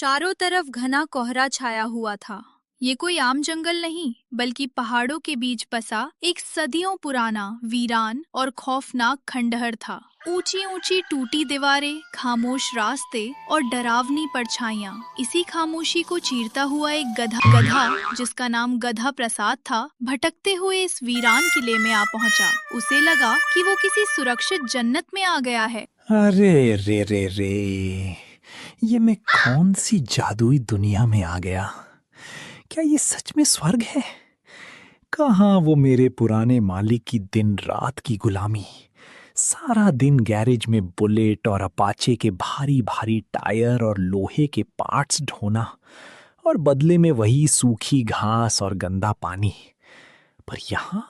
चारों तरफ घना कोहरा छाया हुआ था। ये कोई आम जंगल नहीं, बल्कि पहाड़ों के बीच बसा एक सदियों पुराना, वीरान और खौफनाक खंडहर था। ऊंची ऊंची टूटी दीवारें, खामोश रास्ते और डरावनी परछाइयां। इसी खामोशी को चीरता हुआ एक गधा जिसका नाम गधा प्रसाद था, भटकते हुए इस वीरान किले में आ पहुंचा। उसे लगा कि वो किसी सुरक्षित जन्नत में आ गया है। अरे रे रे रे, ये मैं कौन सी जादुई दुनिया में आ गया। क्या ये सच में स्वर्ग है? कहाँ वो मेरे पुराने मालिक की दिन रात की गुलामी, सारा दिन गैरेज में बुलेट और अपाचे के भारी भारी टायर और लोहे के पार्ट्स ढोना, और बदले में वही सूखी घास और गंदा पानी। पर यहाँ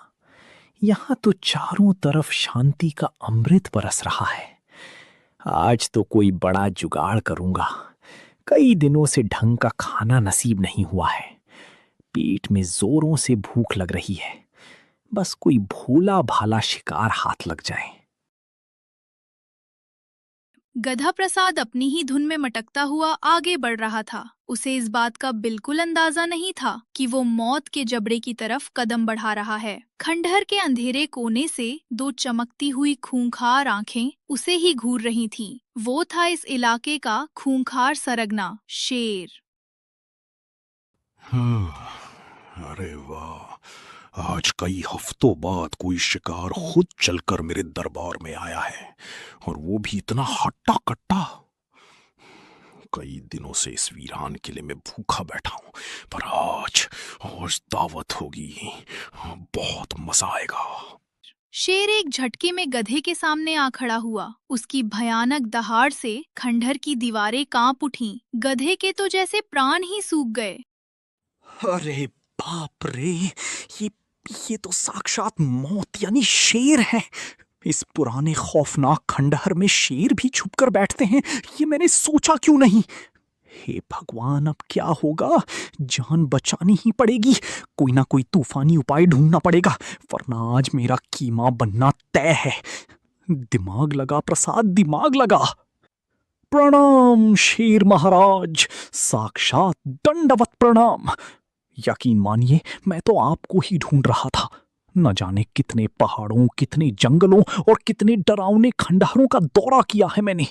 यहाँ तो चारों तरफ शांति का अमृत बरस रहा है। आज तो कोई बड़ा जुगाड़ करूंगा। कई दिनों से ढंग का खाना नसीब नहीं हुआ है। पेट में जोरों से भूख लग रही है। बस कोई भोला भाला शिकार हाथ लग जाए। गधा प्रसाद अपनी ही धुन में मटकता हुआ आगे बढ़ रहा था। उसे इस बात का बिल्कुल अंदाजा नहीं था कि वो मौत के जबड़े की तरफ कदम बढ़ा रहा है। खंडहर के अंधेरे कोने से दो चमकती हुई खूंखार आंखें उसे ही घूर रही थीं। वो था इस इलाके का खूंखार सरगना, शेर। अरे वाह, आज कई हफ्तों बाद कोई शिकार खुद चलकर मेरे दरबार में आया है, और वो भी इतना हट्टा कट्टा। कई दिनों से इस वीरान किले में भूखा बैठा हूं, पर आज आज दावत होगी। बहुत मजा आएगा। शेर एक झटके में गधे के सामने आ खड़ा हुआ। उसकी भयानक दहाड़ से खंडहर की दीवारें कांप उठीं। गधे के तो जैसे प्राण ही सूख गए। अरे बाप रे, ये ये तो साक्षात मौत यानी शेर है। इस पुराने खौफनाक खंडहर में शेर भी छुपकर बैठते हैं, ये मैंने सोचा क्यों नहीं। हे भगवान, अब क्या होगा? जान बचानी ही पड़ेगी। कोई ना कोई तूफानी उपाय ढूंढना पड़ेगा, वरना आज मेरा कीमा बनना तय है। दिमाग लगा प्रसाद, दिमाग लगा। प्रणाम शेर महाराज, साक्षात दंडवत प्रणाम। यकीन मानिए, मैं तो आपको ही ढूंढ रहा था। न जाने कितने पहाड़ों, कितने जंगलों और कितने डरावने खंडहरों का दौरा किया है मैंने।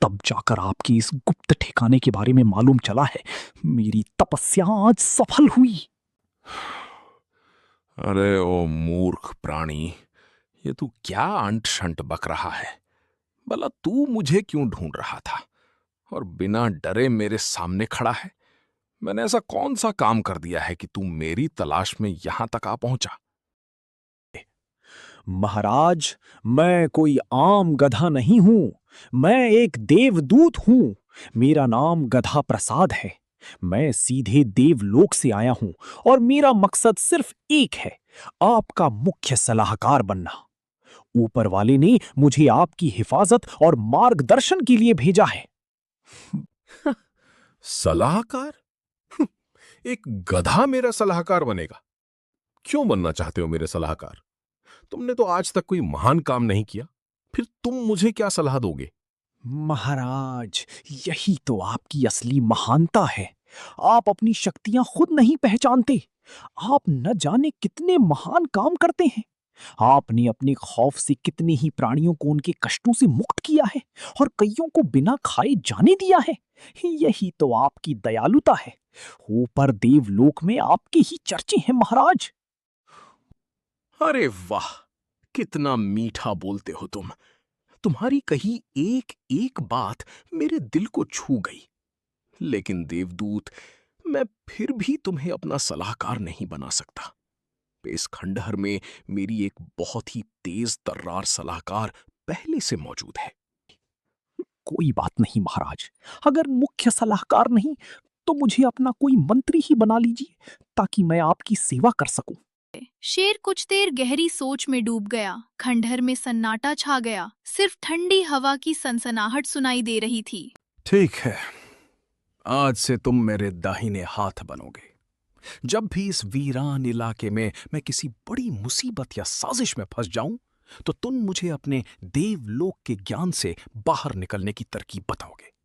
तब जाकर आपकी इस गुप्त ठिकाने के बारे में मालूम चला है। मेरी तपस्या आज सफल हुई। अरे ओ मूर्ख प्राणी, ये तू क्या अंट शंट बक रहा है? भला तू मुझे क्यों ढूंढ रहा था और बिना डरे मेरे सामने खड़ा है? मैंने ऐसा कौन सा काम कर दिया है कि तू मेरी तलाश में यहां तक आ पहुंचा? महाराज, मैं कोई आम गधा नहीं हूं। मैं एक देवदूत हूं। मेरा नाम गधा प्रसाद है। मैं सीधे देवलोक से आया हूं, और मेरा मकसद सिर्फ एक है, आपका मुख्य सलाहकार बनना। ऊपर वाले ने मुझे आपकी हिफाजत और मार्गदर्शन के लिए भेजा है। सलाहकार? एक गधा मेरा सलाहकार बनेगा? क्यों बनना चाहते हो मेरे सलाहकार? तुमने तो आज तक कोई महान काम नहीं किया, फिर तुम मुझे क्या सलाह दोगे? महाराज, यही तो आपकी असली महानता है। आप अपनी शक्तियां खुद नहीं पहचानते। आप न जाने कितने महान काम करते हैं। आपने अपने खौफ से कितने ही प्राणियों को उनके कष्टों से मुक्त किया है, और कईयों को बिना खाए जाने दिया है। यही तो आपकी दयालुता है। ऊपर देवलोक में आपके ही चर्चे हैं महाराज। अरे वाह, कितना मीठा बोलते हो तुम। तुम्हारी कही एक एक बात मेरे दिल को छू गई। लेकिन देवदूत, मैं फिर भी तुम्हें अपना सलाहकार नहीं बना सकता। इस खंडहर में मेरी एक बहुत ही तेज तर्रार सलाहकार पहले से मौजूद है। कोई बात नहीं महाराज, अगर मुख्य सलाहकार नहीं तो मुझे अपना कोई मंत्री ही बना लीजिए, ताकि मैं आपकी सेवा कर सकूं। शेर कुछ देर गहरी सोच में डूब गया। खंडहर में सन्नाटा छा गया। सिर्फ ठंडी हवा की सनसनाहट सुनाई दे रही थी। ठीक है, आज से तुम मेरे दाहिने हाथ बनोगे। जब भी इस वीरान इलाके में मैं किसी बड़ी मुसीबत या साजिश में फंस जाऊं, तो तुम मुझे अपने देवलोक के ज्ञान से बाहर निकलने की तरकीब बताओगे।